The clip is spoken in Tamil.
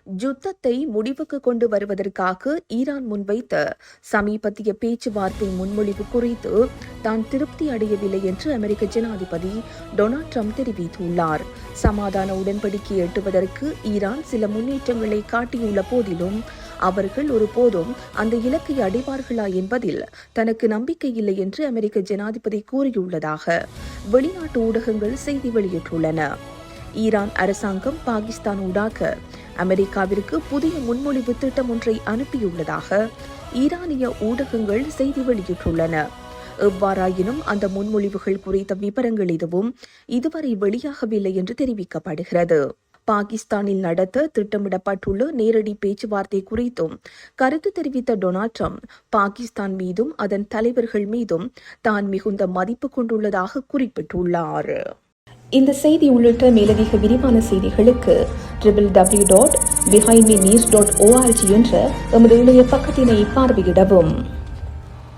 யுத்தத்தை முடிவுக்கு கொண்டு வருவதற்காக ஈரான் முன்வைத்த சமீபத்திய பேச்சுவார்த்தை முன்மொழிவு குறித்து தான் திருப்தி அடையவில்லை என்று அமெரிக்க ஜனாதிபதி டொனால்ட் ட்ரம்ப் தெரிவித்துள்ளார். சமாதான உடன்படிக்கை எட்டுவதற்கு ஈரான் சில முன்னேற்றங்களை காட்டியுள்ள போதிலும் அவர்கள் ஒருபோதும் அந்த இலக்கை அடைவார்களா என்பதில் தனக்கு நம்பிக்கை இல்லை என்று அமெரிக்க ஜனாதிபதி கூறியுள்ளதாக வெளிநாட்டு ஊடகங்கள் செய்தி வெளியிட்டுள்ளன. ஈரான் அரசாங்கம் பாகிஸ்தான் ஊடாக அமெரிக்காவிற்கு புதிய முன்மொழிவு திட்டம் ஒன்றை அனுப்பியுள்ளதாக ஈரானிய ஊடகங்கள் செய்தி வெளியிட்டுள்ளன. எவ்வாறாயினும் அந்த முன்மொழிவுகள் குறித்த விவரங்கள் எதுவும் இதுவரை வெளியாகவில்லை என்று தெரிவிக்கப்படுகிறது. பாகிஸ்தானில் நடத்த திட்டமிடப்பட்டுள்ள நேரடி பேச்சுவார்த்தை குறித்தும் கருத்து தெரிவித்த டொனால்ட் ட்ரம்ப் பாகிஸ்தான் மீதும் அதன் தலைவர்கள் மீதும் தான் மிகுந்த மதிப்பு கொண்டுள்ளதாக குறிப்பிட்டுள்ளார். இந்த செய்தி உள்ளிட்ட மேலதிக விரிவான செய்திகளுக்கு www.behindmenews.org என்ற எமது இணைய பக்கத்தினை பார்வையிடவும்.